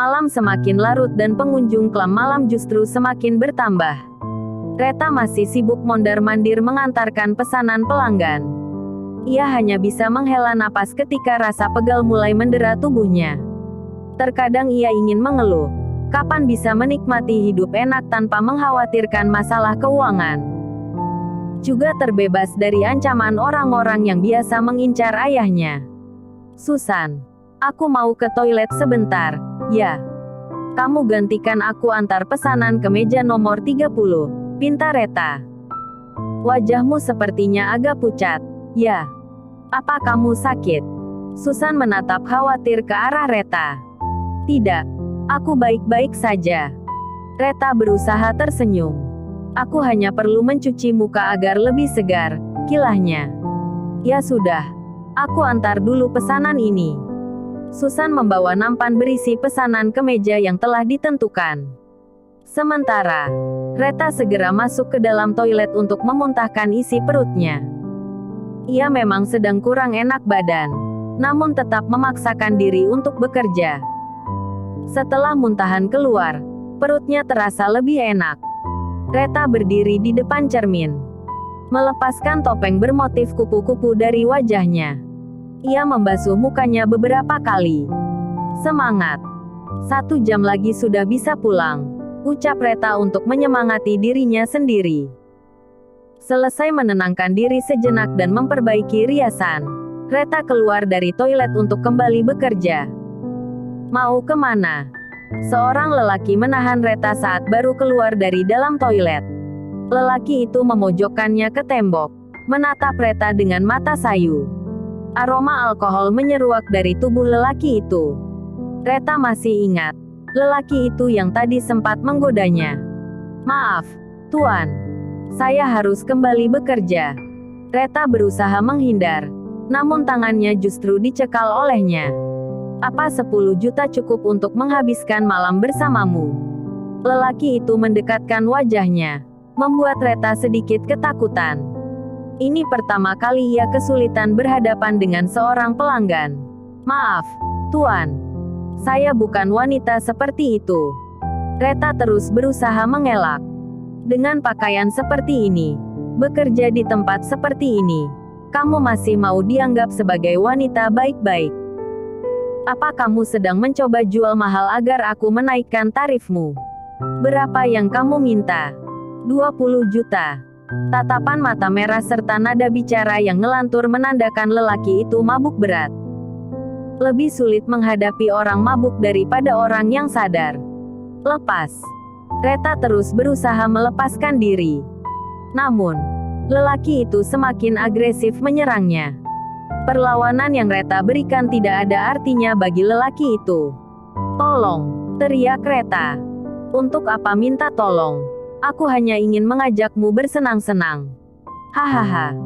Malam semakin larut dan pengunjung klub malam justru semakin bertambah. Reta masih sibuk mondar-mandir mengantarkan pesanan pelanggan. Ia hanya bisa menghela napas ketika rasa pegal mulai mendera tubuhnya. Terkadang ia ingin mengeluh. Kapan bisa menikmati hidup enak tanpa mengkhawatirkan masalah keuangan? Juga terbebas dari ancaman orang-orang yang biasa mengincar ayahnya. Susan, aku mau ke toilet sebentar. Ya. Kamu gantikan aku antar pesanan ke meja nomor 30, pinta Reta. Wajahmu sepertinya agak pucat. Ya. Apa kamu sakit? Susan menatap khawatir ke arah Reta. Tidak. Aku baik-baik saja. Reta berusaha tersenyum. Aku hanya perlu mencuci muka agar lebih segar, kilahnya. Ya sudah. Aku antar dulu pesanan ini. Susan membawa nampan berisi pesanan ke meja yang telah ditentukan. Sementara, Reta segera masuk ke dalam toilet untuk memuntahkan isi perutnya. Ia memang sedang kurang enak badan, namun tetap memaksakan diri untuk bekerja. Setelah muntahan keluar, perutnya terasa lebih enak. Reta berdiri di depan cermin, melepaskan topeng bermotif kupu-kupu dari wajahnya. Ia membasuh mukanya beberapa kali. Semangat. 1 jam lagi sudah bisa pulang, ucap Reta untuk menyemangati dirinya sendiri. Selesai menenangkan diri sejenak dan memperbaiki riasan, Reta keluar dari toilet untuk kembali bekerja. Mau kemana? Seorang lelaki menahan Reta saat baru keluar dari dalam toilet. Lelaki itu memojokkannya ke tembok, menatap Reta dengan mata sayu. Aroma alkohol menyeruak dari tubuh lelaki itu. Reta masih ingat, lelaki itu yang tadi sempat menggodanya. Maaf, Tuan. Saya harus kembali bekerja. Reta berusaha menghindar, namun tangannya justru dicekal olehnya. Apa 10 juta cukup untuk menghabiskan malam bersamamu? Lelaki itu mendekatkan wajahnya, membuat Reta sedikit ketakutan. Ini pertama kali ia kesulitan berhadapan dengan seorang pelanggan. Maaf, Tuan. Saya bukan wanita seperti itu. Reta terus berusaha mengelak. Dengan pakaian seperti ini, bekerja di tempat seperti ini, kamu masih mau dianggap sebagai wanita baik-baik? Apa kamu sedang mencoba jual mahal agar aku menaikkan tarifmu? Berapa yang kamu minta? 20 juta. Tatapan mata merah serta nada bicara yang ngelantur menandakan lelaki itu mabuk berat. Lebih sulit menghadapi orang mabuk daripada orang yang sadar. Lepas. Reta terus berusaha melepaskan diri. Namun, lelaki itu semakin agresif menyerangnya. Perlawanan yang Reta berikan tidak ada artinya bagi lelaki itu. Tolong, teriak Reta. Untuk apa minta tolong? Aku hanya ingin mengajakmu bersenang-senang. Hahaha.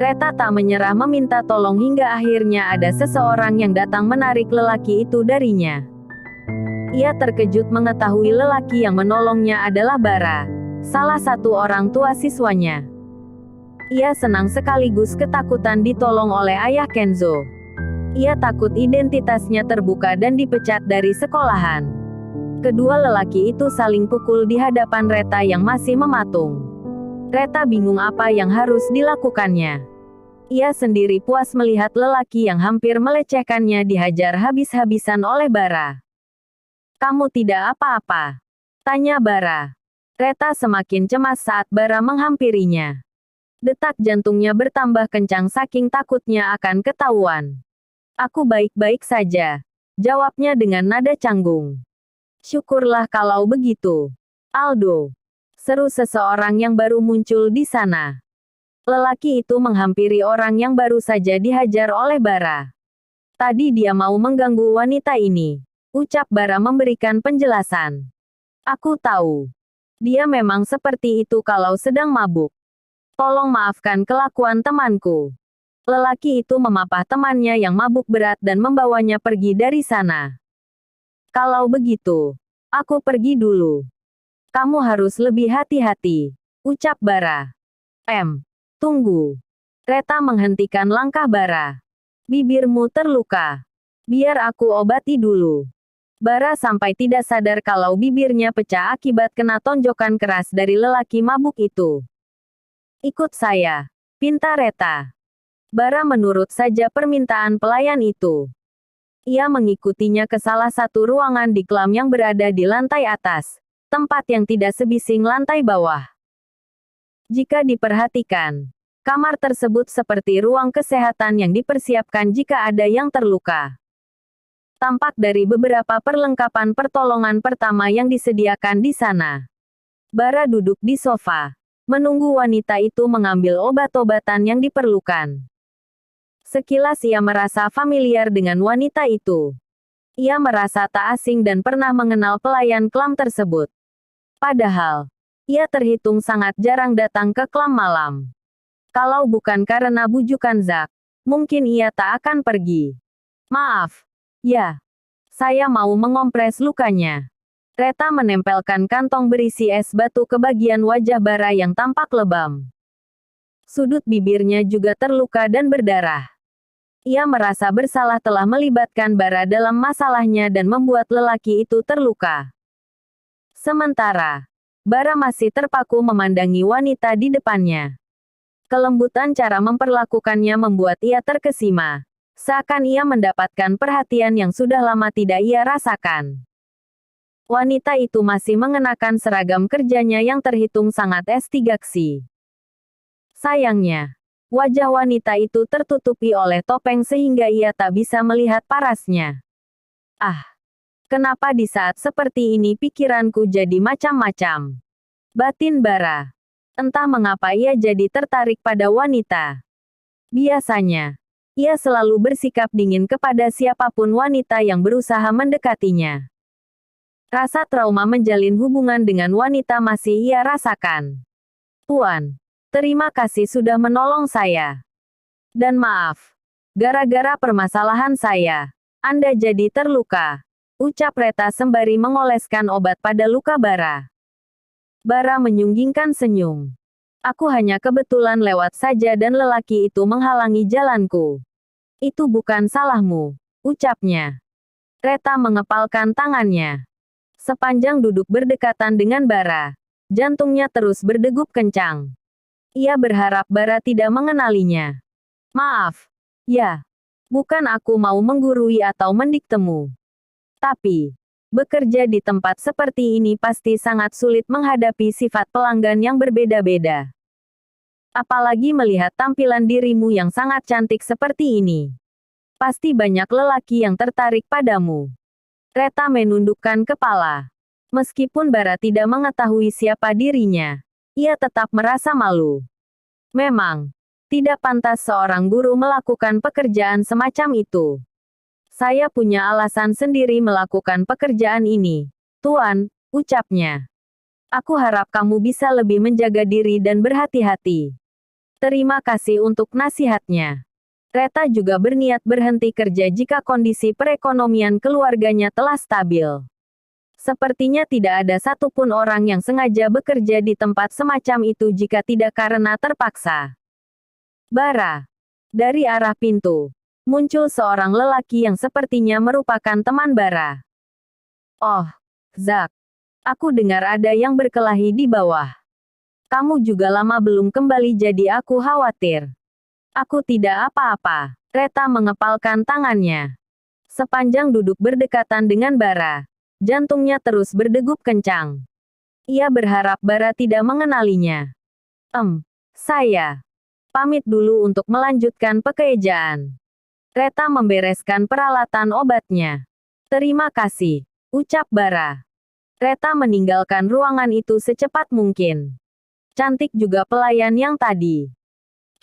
Reta tak menyerah meminta tolong hingga akhirnya ada seseorang yang datang menarik lelaki itu darinya. Ia terkejut mengetahui lelaki yang menolongnya adalah Bara, salah satu orang tua siswanya. Ia senang sekaligus ketakutan ditolong oleh ayah Kenzo. Ia takut identitasnya terbuka dan dipecat dari sekolahan. Kedua lelaki itu saling pukul di hadapan Reta yang masih mematung. Reta bingung apa yang harus dilakukannya. Ia sendiri puas melihat lelaki yang hampir melecehkannya dihajar habis-habisan oleh Bara. Kamu tidak apa-apa? Tanya Bara. Reta semakin cemas saat Bara menghampirinya. Detak jantungnya bertambah kencang saking takutnya akan ketahuan. Aku baik-baik saja, jawabnya dengan nada canggung. Syukurlah kalau begitu, Aldo. Seru seseorang yang baru muncul di sana. Lelaki itu menghampiri orang yang baru saja dihajar oleh Bara. Tadi dia mau mengganggu wanita ini, ucap Bara memberikan penjelasan. Aku tahu. Dia memang seperti itu kalau sedang mabuk. Tolong maafkan kelakuan temanku. Lelaki itu memapah temannya yang mabuk berat dan membawanya pergi dari sana. Kalau begitu, aku pergi dulu. Kamu harus lebih hati-hati, ucap Bara. Tunggu. Reta menghentikan langkah Bara. Bibirmu terluka. Biar aku obati dulu. Bara sampai tidak sadar kalau bibirnya pecah akibat kena tonjokan keras dari lelaki mabuk itu. Ikut saya, pinta Reta. Bara menurut saja permintaan pelayan itu. Ia mengikutinya ke salah satu ruangan di kelam yang berada di lantai atas, tempat yang tidak sebising lantai bawah. Jika diperhatikan, kamar tersebut seperti ruang kesehatan yang dipersiapkan jika ada yang terluka. Tampak dari beberapa perlengkapan pertolongan pertama yang disediakan di sana. Bara duduk di sofa, menunggu wanita itu mengambil obat-obatan yang diperlukan. Sekilas ia merasa familiar dengan wanita itu. Ia merasa tak asing dan pernah mengenal pelayan kelam tersebut. Padahal, ia terhitung sangat jarang datang ke kelam malam. Kalau bukan karena bujukan Zack, mungkin ia tak akan pergi. Maaf. Ya. Saya mau mengompres lukanya. Reta menempelkan kantong berisi es batu ke bagian wajah Bara yang tampak lebam. Sudut bibirnya juga terluka dan berdarah. Ia merasa bersalah telah melibatkan Bara dalam masalahnya dan membuat lelaki itu terluka. Sementara, Bara masih terpaku memandangi wanita di depannya. Kelembutan cara memperlakukannya membuat ia terkesima. Seakan ia mendapatkan perhatian yang sudah lama tidak ia rasakan. Wanita itu masih mengenakan seragam kerjanya yang terhitung sangat S3-ksi. Sayangnya, wajah wanita itu tertutupi oleh topeng sehingga ia tak bisa melihat parasnya. Ah, kenapa di saat seperti ini pikiranku jadi macam-macam? Batin Bara. Entah mengapa ia jadi tertarik pada wanita. Biasanya, ia selalu bersikap dingin kepada siapapun wanita yang berusaha mendekatinya. Rasa trauma menjalin hubungan dengan wanita masih ia rasakan. Tuan, terima kasih sudah menolong saya. Dan maaf, gara-gara permasalahan saya, Anda jadi terluka. Ucap Reta sembari mengoleskan obat pada luka Bara. Bara menyunggingkan senyum. Aku hanya kebetulan lewat saja dan lelaki itu menghalangi jalanku. Itu bukan salahmu, ucapnya. Reta mengepalkan tangannya. Sepanjang duduk berdekatan dengan Bara, jantungnya terus berdegup kencang. Ia berharap Bara tidak mengenalinya. Maaf. Ya. Bukan aku mau menggurui atau mendiktemu. Tapi, bekerja di tempat seperti ini pasti sangat sulit menghadapi sifat pelanggan yang berbeda-beda. Apalagi melihat tampilan dirimu yang sangat cantik seperti ini. Pasti banyak lelaki yang tertarik padamu. Reta menundukkan kepala. Meskipun Bara tidak mengetahui siapa dirinya, ia tetap merasa malu. Memang, tidak pantas seorang guru melakukan pekerjaan semacam itu. Saya punya alasan sendiri melakukan pekerjaan ini, Tuan, ucapnya. Aku harap kamu bisa lebih menjaga diri dan berhati-hati. Terima kasih untuk nasihatnya. Reta juga berniat berhenti kerja jika kondisi perekonomian keluarganya telah stabil. Sepertinya tidak ada satupun orang yang sengaja bekerja di tempat semacam itu jika tidak karena terpaksa. Bara. Dari arah pintu, muncul seorang lelaki yang sepertinya merupakan teman Bara. Oh, Zack. Aku dengar ada yang berkelahi di bawah. Kamu juga lama belum kembali jadi aku khawatir. Aku tidak apa-apa. Reta mengepalkan tangannya. Sepanjang duduk berdekatan dengan Bara, jantungnya terus berdegup kencang. Ia berharap Bara tidak mengenalinya. Saya pamit dulu untuk melanjutkan pekerjaan. Reta membereskan peralatan obatnya. Terima kasih, ucap Bara. Reta meninggalkan ruangan itu secepat mungkin. Cantik juga pelayan yang tadi.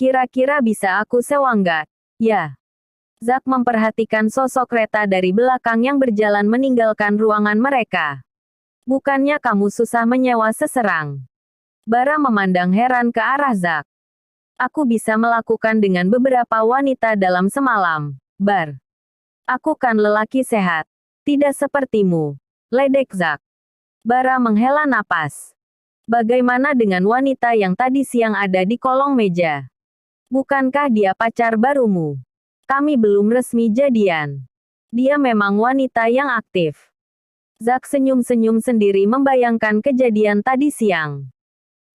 Kira-kira bisa aku sewa nggak? Ya. Zack memperhatikan sosok Reta dari belakang yang berjalan meninggalkan ruangan mereka. Bukannya kamu susah menyewa seserang? Bara memandang heran ke arah Zack. Aku bisa melakukan dengan beberapa wanita dalam semalam, Bar. Aku kan lelaki sehat. Tidak sepertimu. Ledek Zack. Bara menghela napas. Bagaimana dengan wanita yang tadi siang ada di kolong meja? Bukankah dia pacar barumu? Kami belum resmi jadian. Dia memang wanita yang aktif. Zack senyum-senyum sendiri membayangkan kejadian tadi siang.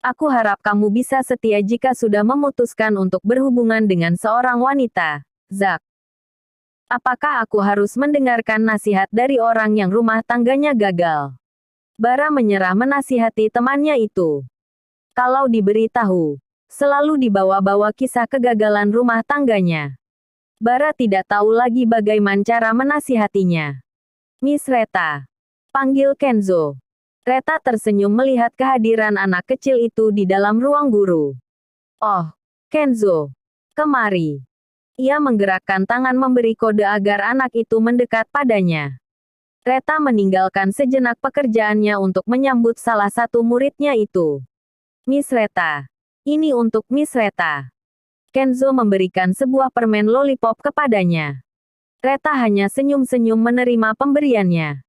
Aku harap kamu bisa setia jika sudah memutuskan untuk berhubungan dengan seorang wanita, Zack. Apakah aku harus mendengarkan nasihat dari orang yang rumah tangganya gagal? Bara menyerah menasihati temannya itu. Kalau diberitahu, selalu dibawa-bawa kisah kegagalan rumah tangganya. Bara tidak tahu lagi bagaimana cara menasihatinya. Miss Reta. Panggil Kenzo. Reta tersenyum melihat kehadiran anak kecil itu di dalam ruang guru. Oh, Kenzo. Kemari. Ia menggerakkan tangan memberi kode agar anak itu mendekat padanya. Reta meninggalkan sejenak pekerjaannya untuk menyambut salah satu muridnya itu. Miss Reta. Ini untuk Miss Reta. Kenzo memberikan sebuah permen lollipop kepadanya. Reta hanya senyum-senyum menerima pemberiannya.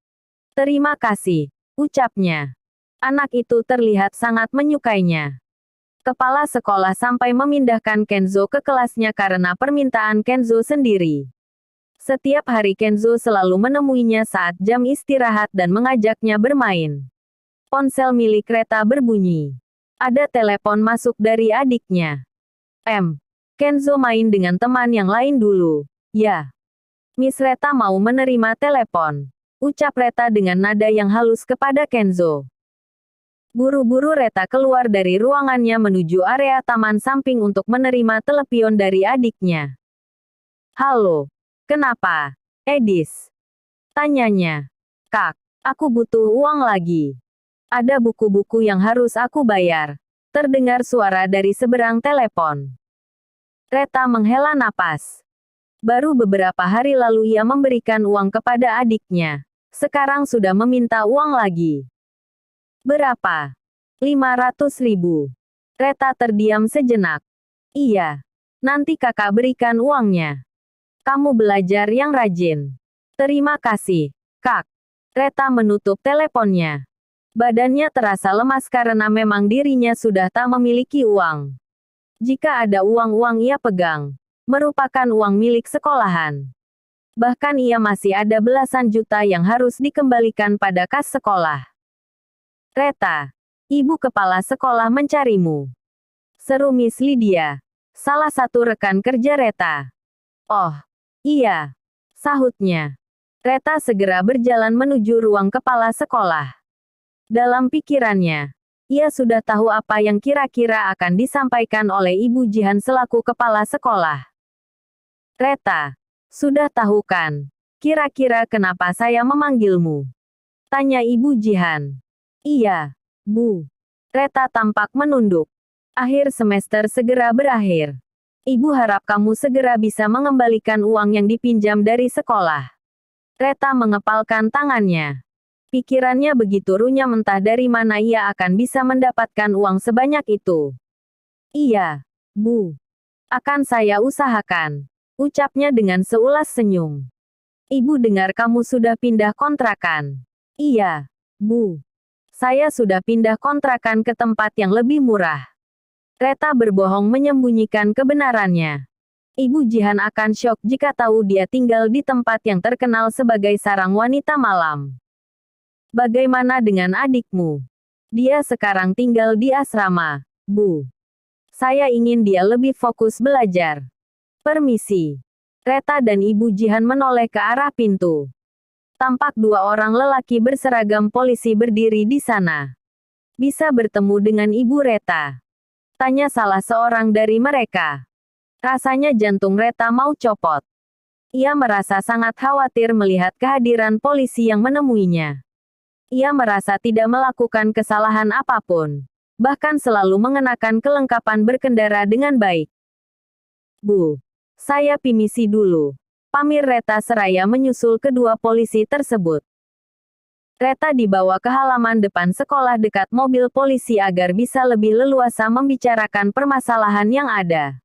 Terima kasih, ucapnya. Anak itu terlihat sangat menyukainya. Kepala sekolah sampai memindahkan Kenzo ke kelasnya karena permintaan Kenzo sendiri. Setiap hari Kenzo selalu menemuinya saat jam istirahat dan mengajaknya bermain. Ponsel milik Reta berbunyi. Ada telepon masuk dari adiknya. Kenzo main dengan teman yang lain dulu. Ya. Miss Reta mau menerima telepon. Ucap Reta dengan nada yang halus kepada Kenzo. Buru-buru Reta keluar dari ruangannya menuju area taman samping untuk menerima telepon dari adiknya. Halo. Kenapa? Edis. Tanyanya. Kak, aku butuh uang lagi. Ada buku-buku yang harus aku bayar. Terdengar suara dari seberang telepon. Reta menghela napas. Baru beberapa hari lalu ia memberikan uang kepada adiknya. Sekarang sudah meminta uang lagi. Berapa? 500.000. Reta terdiam sejenak. Iya. Nanti kakak berikan uangnya. Kamu belajar yang rajin. Terima kasih, Kak. Reta menutup teleponnya. Badannya terasa lemas karena memang dirinya sudah tak memiliki uang. Jika ada uang-uang ia pegang, merupakan uang milik sekolahan. Bahkan ia masih ada belasan juta yang harus dikembalikan pada kas sekolah. Reta, ibu kepala sekolah mencarimu. Seru Miss Lydia, salah satu rekan kerja Reta. Oh, iya, sahutnya. Reta segera berjalan menuju ruang kepala sekolah. Dalam pikirannya, ia sudah tahu apa yang kira-kira akan disampaikan oleh Ibu Jihan selaku kepala sekolah. Reta. Sudah tahu kan? Kira-kira kenapa saya memanggilmu? Tanya Ibu Jihan. Iya, Bu. Reta tampak menunduk. Akhir semester segera berakhir. Ibu harap kamu segera bisa mengembalikan uang yang dipinjam dari sekolah. Reta mengepalkan tangannya. Pikirannya begitu runyam entah dari mana ia akan bisa mendapatkan uang sebanyak itu. Iya, Bu. Akan saya usahakan. Ucapnya dengan seulas senyum. Ibu dengar kamu sudah pindah kontrakan. Iya, Bu. Saya sudah pindah kontrakan ke tempat yang lebih murah. Reta berbohong menyembunyikan kebenarannya. Ibu Jihan akan syok jika tahu dia tinggal di tempat yang terkenal sebagai sarang wanita malam. Bagaimana dengan adikmu? Dia sekarang tinggal di asrama, Bu. Saya ingin dia lebih fokus belajar. Permisi. Reta dan Ibu Jihan menoleh ke arah pintu. Tampak dua orang lelaki berseragam polisi berdiri di sana. Bisa bertemu dengan Ibu Reta? Tanya salah seorang dari mereka. Rasanya jantung Reta mau copot. Ia merasa sangat khawatir melihat kehadiran polisi yang menemuinya. Ia merasa tidak melakukan kesalahan apapun. Bahkan selalu mengenakan kelengkapan berkendara dengan baik. Bu. Saya permisi dulu. Pamir Reta seraya menyusul kedua polisi tersebut. Reta dibawa ke halaman depan sekolah dekat mobil polisi agar bisa lebih leluasa membicarakan permasalahan yang ada.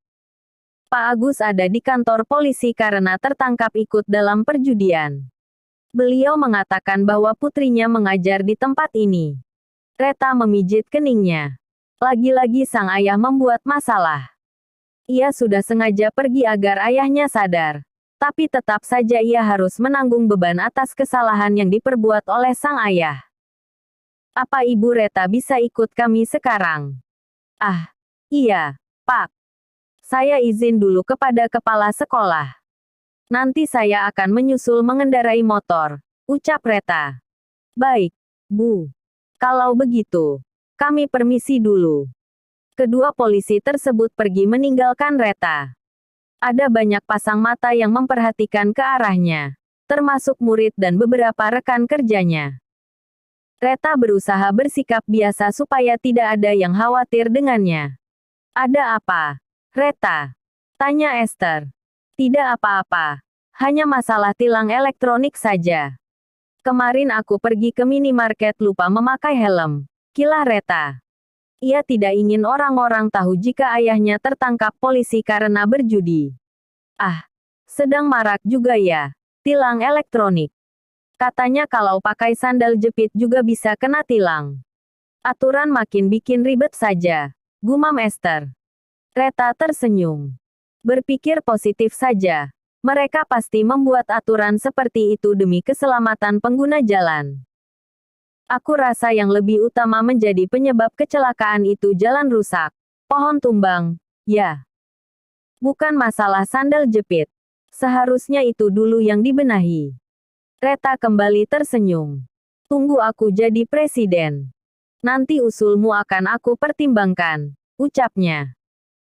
Pak Agus ada di kantor polisi karena tertangkap ikut dalam perjudian. Beliau mengatakan bahwa putrinya mengajar di tempat ini. Reta memijit keningnya. Lagi-lagi sang ayah membuat masalah. Ia sudah sengaja pergi agar ayahnya sadar. Tapi tetap saja ia harus menanggung beban atas kesalahan yang diperbuat oleh sang ayah. Apa Ibu Reta bisa ikut kami sekarang? Ah, iya, Pak. Saya izin dulu kepada kepala sekolah. Nanti saya akan menyusul mengendarai motor, ucap Reta. Baik, Bu. Kalau begitu, kami permisi dulu. Kedua polisi tersebut pergi meninggalkan Reta. Ada banyak pasang mata yang memperhatikan ke arahnya, termasuk murid dan beberapa rekan kerjanya. Reta berusaha bersikap biasa supaya tidak ada yang khawatir dengannya. Ada apa, Reta? Tanya Esther. Tidak apa-apa, hanya masalah tilang elektronik saja. Kemarin aku pergi ke minimarket lupa memakai helm, kilah Reta. Ia tidak ingin orang-orang tahu jika ayahnya tertangkap polisi karena berjudi. Ah, sedang marak juga ya, tilang elektronik. Katanya kalau pakai sandal jepit juga bisa kena tilang. Aturan makin bikin ribet saja, gumam Esther. Reta tersenyum. Berpikir positif saja. Mereka pasti membuat aturan seperti itu demi keselamatan pengguna jalan. Aku rasa yang lebih utama menjadi penyebab kecelakaan itu jalan rusak, pohon tumbang, ya. Bukan masalah sandal jepit. Seharusnya itu dulu yang dibenahi. Reta kembali tersenyum. Tunggu aku jadi presiden. Nanti usulmu akan aku pertimbangkan, ucapnya.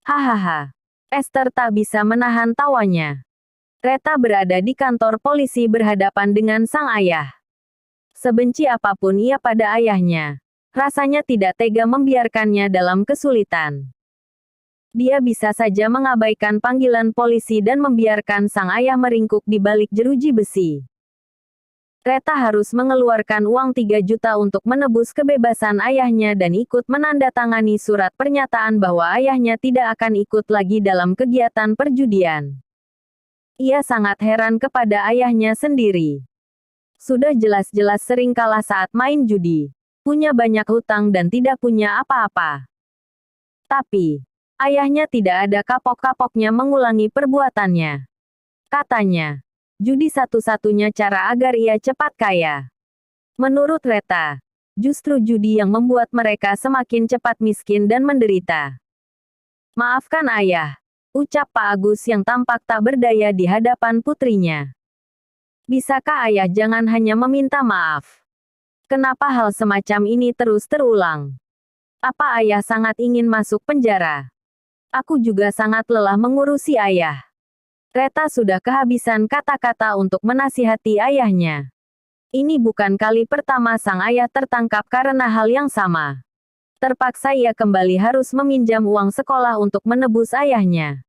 Hahaha. Esther tak bisa menahan tawanya. Reta berada di kantor polisi berhadapan dengan sang ayah. Sebenci apapun ia pada ayahnya, rasanya tidak tega membiarkannya dalam kesulitan. Dia bisa saja mengabaikan panggilan polisi dan membiarkan sang ayah meringkuk di balik jeruji besi. Reta harus mengeluarkan uang 3 juta untuk menebus kebebasan ayahnya dan ikut menandatangani surat pernyataan bahwa ayahnya tidak akan ikut lagi dalam kegiatan perjudian. Ia sangat heran kepada ayahnya sendiri. Sudah jelas-jelas sering kalah saat main judi, punya banyak hutang dan tidak punya apa-apa. Tapi, ayahnya tidak ada kapok-kapoknya mengulangi perbuatannya. Katanya, judi satu-satunya cara agar ia cepat kaya. Menurut Reta, justru judi yang membuat mereka semakin cepat miskin dan menderita. Maafkan ayah, ucap Pak Agus yang tampak tak berdaya di hadapan putrinya. Bisakah ayah jangan hanya meminta maaf? Kenapa hal semacam ini terus terulang? Apa ayah sangat ingin masuk penjara? Aku juga sangat lelah mengurusi ayah. Reta sudah kehabisan kata-kata untuk menasihati ayahnya. Ini bukan kali pertama sang ayah tertangkap karena hal yang sama. Terpaksa ia kembali harus meminjam uang sekolah untuk menebus ayahnya.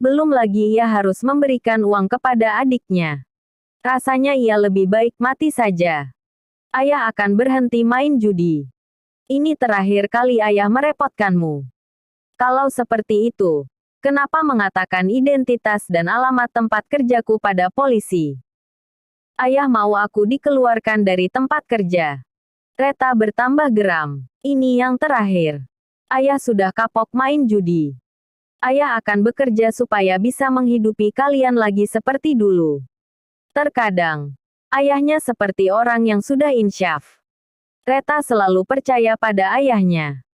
Belum lagi ia harus memberikan uang kepada adiknya. Rasanya ia lebih baik mati saja. Ayah akan berhenti main judi. Ini terakhir kali ayah merepotkanmu. Kalau seperti itu, kenapa mengatakan identitas dan alamat tempat kerjaku pada polisi? Ayah mau aku dikeluarkan dari tempat kerja. Reta bertambah geram. Ini yang terakhir. Ayah sudah kapok main judi. Ayah akan bekerja supaya bisa menghidupi kalian lagi seperti dulu. Terkadang, ayahnya seperti orang yang sudah insyaf. Reta selalu percaya pada ayahnya.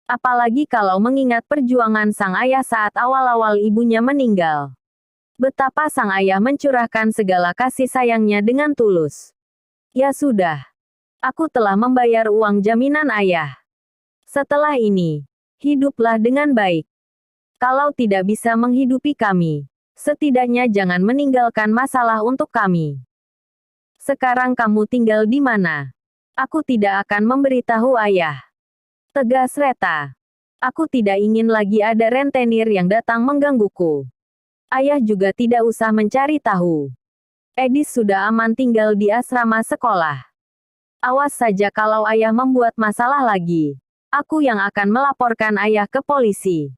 Apalagi kalau mengingat perjuangan sang ayah saat awal-awal ibunya meninggal. Betapa sang ayah mencurahkan segala kasih sayangnya dengan tulus. Ya sudah. Aku telah membayar uang jaminan ayah. Setelah ini, hiduplah dengan baik. Kalau tidak bisa menghidupi kami, setidaknya jangan meninggalkan masalah untuk kami. Sekarang kamu tinggal di mana? Aku tidak akan memberitahu ayah. Tegas Reta. Aku tidak ingin lagi ada rentenir yang datang menggangguku. Ayah juga tidak usah mencari tahu. Edis sudah aman tinggal di asrama sekolah. Awas saja kalau ayah membuat masalah lagi. Aku yang akan melaporkan ayah ke polisi.